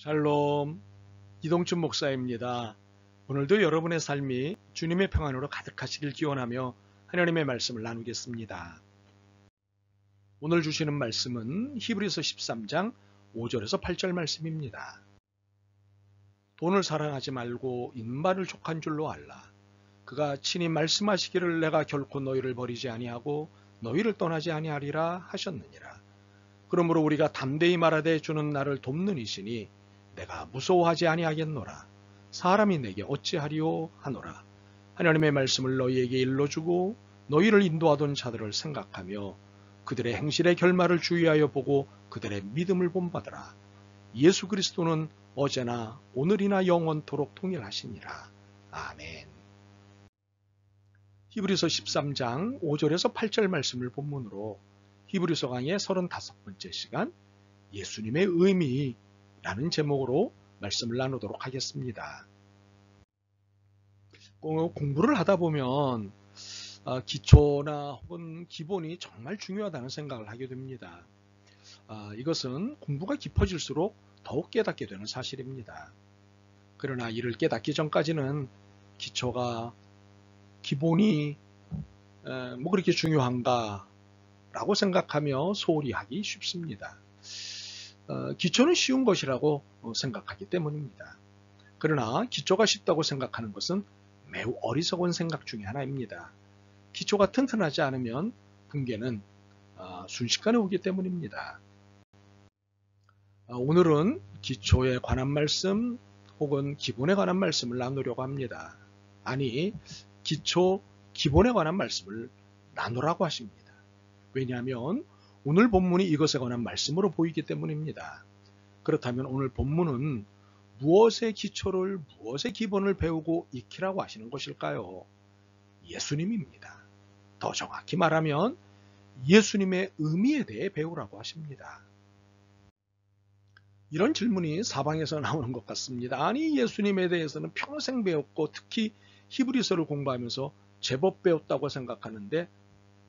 샬롬, 이동춘 목사입니다. 오늘도 여러분의 삶이 주님의 평안으로 가득하시길 기원하며 하나님의 말씀을 나누겠습니다. 오늘 주시는 말씀은 히브리서 13장 5절에서 8절 말씀입니다. 돈을 사랑하지 말고 인마를 족한 줄로 알라. 그가 친히 말씀하시기를 내가 결코 너희를 버리지 아니하고 너희를 떠나지 아니하리라 하셨느니라. 그러므로 우리가 담대히 말하되 주는 나를 돕는 이시니 내가 무서워하지 아니하겠노라. 사람이 내게 어찌하리요 하노라. 하나님의 말씀을 너희에게 일러주고 너희를 인도하던 자들을 생각하며 그들의 행실의 결말을 주의하여 보고 그들의 믿음을 본받으라. 예수 그리스도는 어제나 오늘이나 영원토록 동일하시니라. 아멘. 히브리서 13장 5절에서 8절 말씀을 본문으로 히브리서 강의 35번째 시간 예수님의 의미 라는 제목으로 말씀을 나누도록 하겠습니다. 공부를 하다 보면 기초나 혹은 기본이 정말 중요하다는 생각을 하게 됩니다. 이것은 공부가 깊어질수록 더욱 깨닫게 되는 사실입니다. 그러나 이를 깨닫기 전까지는 기초가 기본이 뭐 그렇게 중요한가 라고 생각하며 소홀히 하기 쉽습니다. 기초는 쉬운 것이라고 생각하기 때문입니다. 그러나 기초가 쉽다고 생각하는 것은 매우 어리석은 생각 중에 하나입니다. 기초가 튼튼하지 않으면 붕괴는 순식간에 오기 때문입니다. 오늘은 기초에 관한 말씀 혹은 기본에 관한 말씀을 나누려고 합니다. 아니, 기본에 관한 말씀을 나누라고 하십니다. 왜냐하면 오늘 본문이 이것에 관한 말씀으로 보이기 때문입니다. 그렇다면 오늘 본문은 무엇의 기초를, 무엇의 기본을 배우고 익히라고 하시는 것일까요? 예수님입니다. 더 정확히 말하면 예수님의 의미에 대해 배우라고 하십니다. 이런 질문이 사방에서 나오는 것 같습니다. 아니, 예수님에 대해서는 평생 배웠고 특히 히브리서를 공부하면서 제법 배웠다고 생각하는데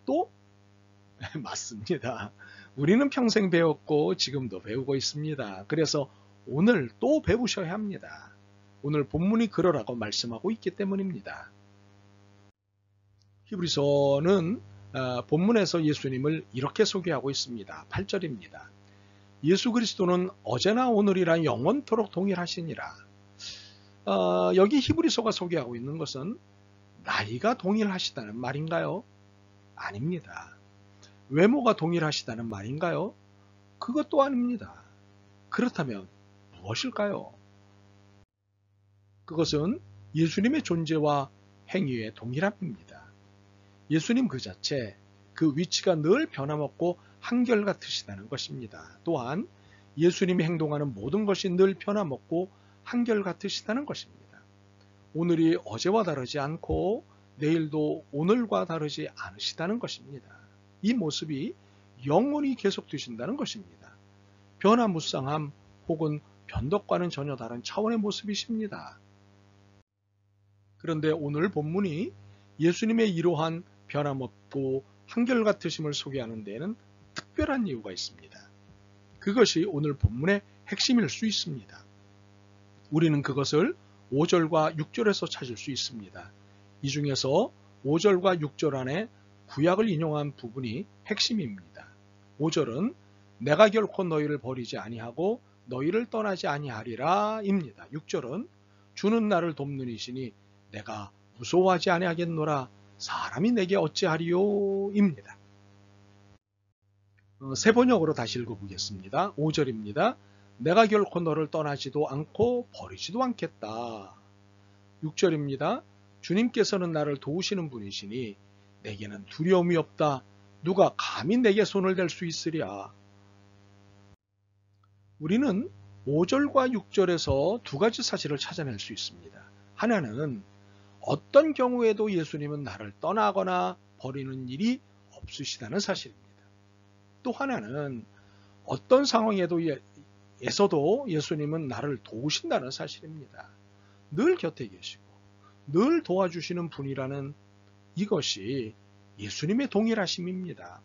또 맞습니다. 우리는 평생 배웠고 지금도 배우고 있습니다. 그래서 오늘 또 배우셔야 합니다. 오늘 본문이 그러라고 말씀하고 있기 때문입니다. 히브리서는 본문에서 예수님을 이렇게 소개하고 있습니다. 8절입니다. 예수 그리스도는 어제나 오늘이라 영원토록 동일하시니라. 여기 히브리서가 소개하고 있는 것은 나이가 동일하시다는 말인가요? 아닙니다. 외모가 동일하시다는 말인가요? 그것도 아닙니다. 그렇다면 무엇일까요? 그것은 예수님의 존재와 행위의 동일함입니다. 예수님 그 자체, 그 위치가 늘 변함없고 한결같으시다는 것입니다. 또한 예수님이 행동하는 모든 것이 늘 변함없고 한결같으시다는 것입니다. 오늘이 어제와 다르지 않고 내일도 오늘과 다르지 않으시다는 것입니다. 이 모습이 영원히 계속되신다는 것입니다. 변화무쌍함 혹은 변덕과는 전혀 다른 차원의 모습이십니다. 그런데 오늘 본문이 예수님의 이러한 변함없고 한결같으심을 소개하는 데에는 특별한 이유가 있습니다. 그것이 오늘 본문의 핵심일 수 있습니다. 우리는 그것을 5절과 6절에서 찾을 수 있습니다. 이 중에서 5절과 6절 안에 구약을 인용한 부분이 핵심입니다. 5절은 내가 결코 너희를 버리지 아니하고 너희를 떠나지 아니하리라 입니다. 6절은 주는 나를 돕는 이시니 내가 무서워하지 아니하겠노라. 사람이 내게 어찌하리요 입니다. 세 번역으로 다시 읽어보겠습니다. 5절입니다. 내가 결코 너를 떠나지도 않고 버리지도 않겠다. 6절입니다. 주님께서는 나를 도우시는 분이시니 내게는 두려움이 없다. 누가 감히 내게 손을 댈 수 있으랴. 우리는 5절과 6절에서 두 가지 사실을 찾아낼 수 있습니다. 하나는 어떤 경우에도 예수님은 나를 떠나거나 버리는 일이 없으시다는 사실입니다. 또 하나는 어떤 상황에서도 예수님은 나를 도우신다는 사실입니다. 늘 곁에 계시고 늘 도와주시는 분이라는 이것이 예수님의 동일하심입니다.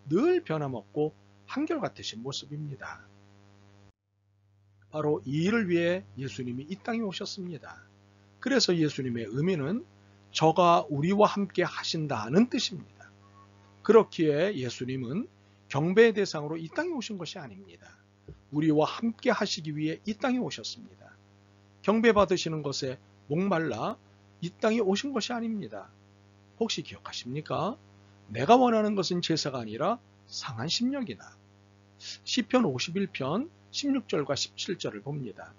늘 변함없고 한결같으신 모습입니다. 바로 이 일을 위해 예수님이 이 땅에 오셨습니다. 그래서 예수님의 의미는 저가 우리와 함께 하신다는 뜻입니다. 그렇기에 예수님은 경배의 대상으로 이 땅에 오신 것이 아닙니다. 우리와 함께 하시기 위해 이 땅에 오셨습니다. 경배받으시는 것에 목말라 이 땅에 오신 것이 아닙니다. 혹시 기억하십니까? 내가 원하는 것은 제사가 아니라 상한 심령이다. 시편 51편 16절과 17절을 봅니다.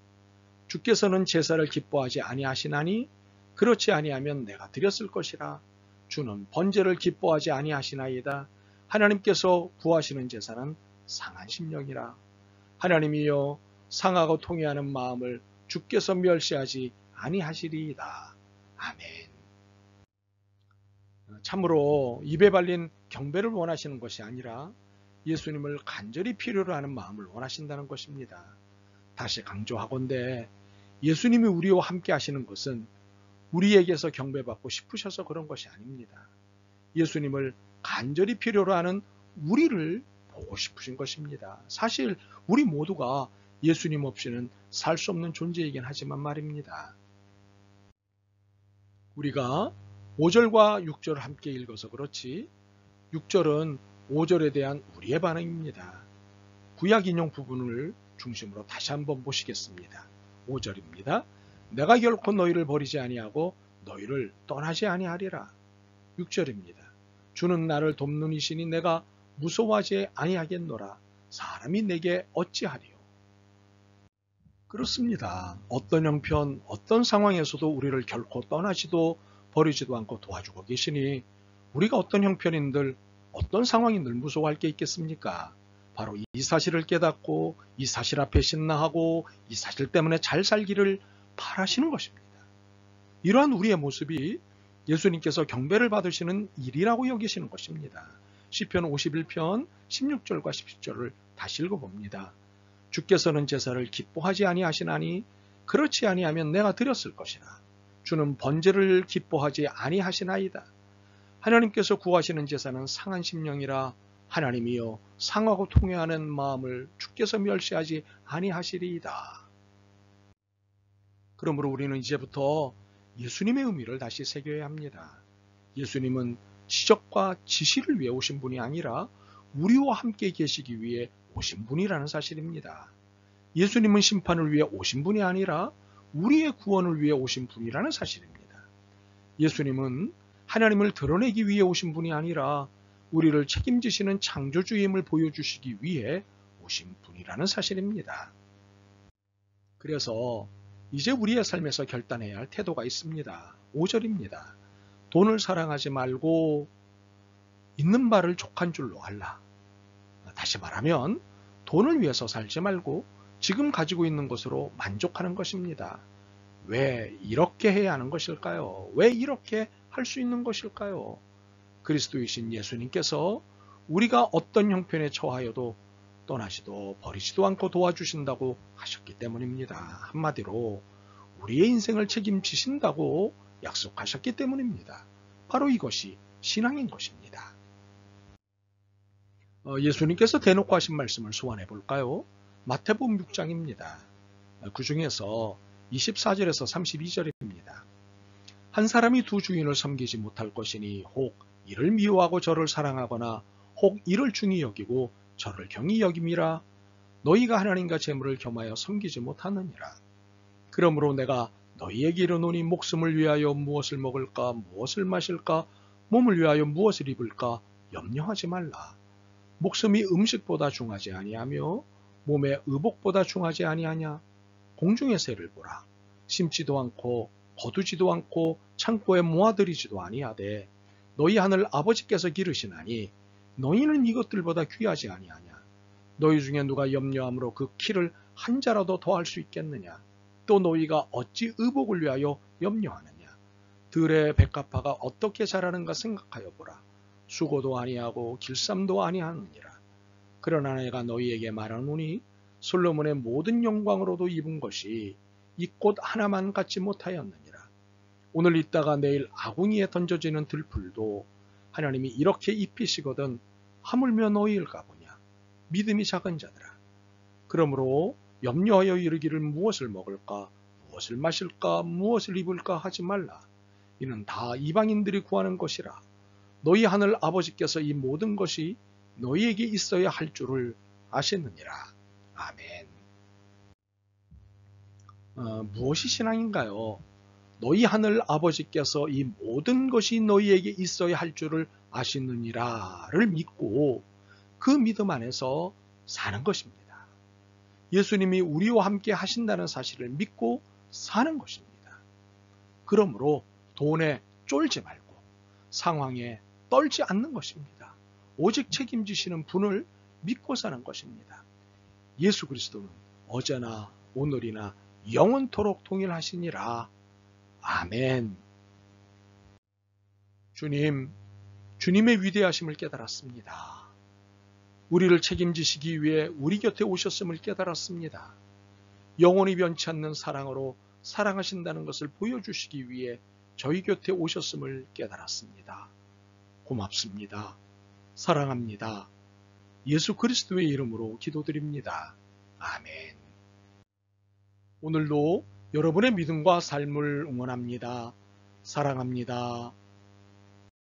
주께서는 제사를 기뻐하지 아니하시나니 그렇지 아니하면 내가 드렸을 것이라. 주는 번제를 기뻐하지 아니하시나이다. 하나님께서 구하시는 제사는 상한 심령이라. 하나님이여 상하고 통회하는 마음을 주께서 멸시하지 아니하시리이다. 아멘. 참으로 입에 발린 경배를 원하시는 것이 아니라 예수님을 간절히 필요로 하는 마음을 원하신다는 것입니다. 다시 강조하건대 예수님이 우리와 함께 하시는 것은 우리에게서 경배받고 싶으셔서 그런 것이 아닙니다. 예수님을 간절히 필요로 하는 우리를 보고 싶으신 것입니다. 사실 우리 모두가 예수님 없이는 살 수 없는 존재이긴 하지만 말입니다. 우리가 5절과 6절을 함께 읽어서 그렇지 6절은 5절에 대한 우리의 반응입니다. 구약 인용 부분을 중심으로 다시 한번 보시겠습니다. 5절입니다. 내가 결코 너희를 버리지 아니하고 너희를 떠나지 아니하리라. 6절입니다. 주는 나를 돕는 이시니 내가 무서워하지 아니하겠노라. 사람이 내게 어찌하리요. 그렇습니다. 어떤 형편, 어떤 상황에서도 우리를 결코 떠나지도 버리지도 않고 도와주고 계시니 우리가 어떤 형편인들, 어떤 상황인들 무서워할 게 있겠습니까? 바로 이 사실을 깨닫고 이 사실 앞에 신나하고 이 사실 때문에 잘 살기를 바라시는 것입니다. 이러한 우리의 모습이 예수님께서 경배를 받으시는 일이라고 여기시는 것입니다. 시편 51편 16절과 17절을 다시 읽어봅니다. 주께서는 제사를 기뻐하지 아니하시나니 그렇지 아니하면 내가 드렸을 것이라. 주는 번제를 기뻐하지 아니하시나이다. 하나님께서 구하시는 제사는 상한 심령이라. 하나님이여 상하고 통회하는 마음을 주께서 멸시하지 아니하시리이다. 그러므로 우리는 이제부터 예수님의 의미를 다시 새겨야 합니다. 예수님은 지적과 지시를 위해 오신 분이 아니라 우리와 함께 계시기 위해 오신 분이라는 사실입니다. 예수님은 심판을 위해 오신 분이 아니라 우리의 구원을 위해 오신 분이라는 사실입니다. 예수님은 하나님을 드러내기 위해 오신 분이 아니라 우리를 책임지시는 창조주임을 보여주시기 위해 오신 분이라는 사실입니다. 그래서 이제 우리의 삶에서 결단해야 할 태도가 있습니다. 5절입니다. 돈을 사랑하지 말고 있는 바를 족한 줄로 알라. 다시 말하면 돈을 위해서 살지 말고 지금 가지고 있는 것으로 만족하는 것입니다. 왜 이렇게 해야 하는 것일까요? 왜 이렇게 할 수 있는 것일까요? 그리스도이신 예수님께서 우리가 어떤 형편에 처하여도 떠나지도 버리지도 않고 도와주신다고 하셨기 때문입니다. 한마디로 우리의 인생을 책임지신다고 약속하셨기 때문입니다. 바로 이것이 신앙인 것입니다. 예수님께서 대놓고 하신 말씀을 소환해 볼까요? 마태복음 6장입니다. 그 중에서 24절에서 32절입니다. 한 사람이 두 주인을 섬기지 못할 것이니 혹 이를 미워하고 저를 사랑하거나 혹 이를 중히 여기고 저를 경히 여김이라. 너희가 하나님과 재물을 겸하여 섬기지 못하느니라. 그러므로 내가 너희에게 이르노니 목숨을 위하여 무엇을 먹을까 무엇을 마실까 몸을 위하여 무엇을 입을까 염려하지 말라. 목숨이 음식보다 중하지 아니하며 몸의 의복보다 중하지 아니하냐. 공중의 새를 보라. 심지도 않고 거두지도 않고 창고에 모아들이지도 아니하되 너희 하늘 아버지께서 기르시나니 너희는 이것들보다 귀하지 아니하냐. 너희 중에 누가 염려함으로 그 키를 한 자라도 더할 수 있겠느냐. 또 너희가 어찌 의복을 위하여 염려하느냐. 들의 백합화가 어떻게 자라는가 생각하여 보라. 수고도 아니하고 길쌈도 아니하느니라. 그러나 내가 너희에게 말하노니 솔로몬의 모든 영광으로도 입은 것이 이 꽃 하나만 갖지 못하였느니라. 오늘 있다가 내일 아궁이에 던져지는 들풀도 하나님이 이렇게 입히시거든 하물며 너희일까 보냐. 믿음이 작은 자들아. 그러므로 염려하여 이르기를 무엇을 먹을까, 무엇을 마실까, 무엇을 입을까 하지 말라. 이는 다 이방인들이 구하는 것이라. 너희 하늘 아버지께서 이 모든 것이 너희에게 있어야 할 줄을 아시느니라. 아멘. 무엇이 신앙인가요? 너희 하늘 아버지께서 이 모든 것이 너희에게 있어야 할 줄을 아시느니라를 믿고 그 믿음 안에서 사는 것입니다. 예수님이 우리와 함께 하신다는 사실을 믿고 사는 것입니다. 그러므로 돈에 쫄지 말고 상황에 떨지 않는 것입니다. 오직 책임지시는 분을 믿고 사는 것입니다. 예수 그리스도는 어제나 오늘이나 영원토록 동일하시니라. 아멘. 주님의 위대하심을 깨달았습니다. 우리를 책임지시기 위해 우리 곁에 오셨음을 깨달았습니다. 영원히 변치 않는 사랑으로 사랑하신다는 것을 보여주시기 위해 저희 곁에 오셨음을 깨달았습니다. 고맙습니다. 사랑합니다. 예수 그리스도의 이름으로 기도드립니다. 아멘. 오늘도 여러분의 믿음과 삶을 응원합니다. 사랑합니다.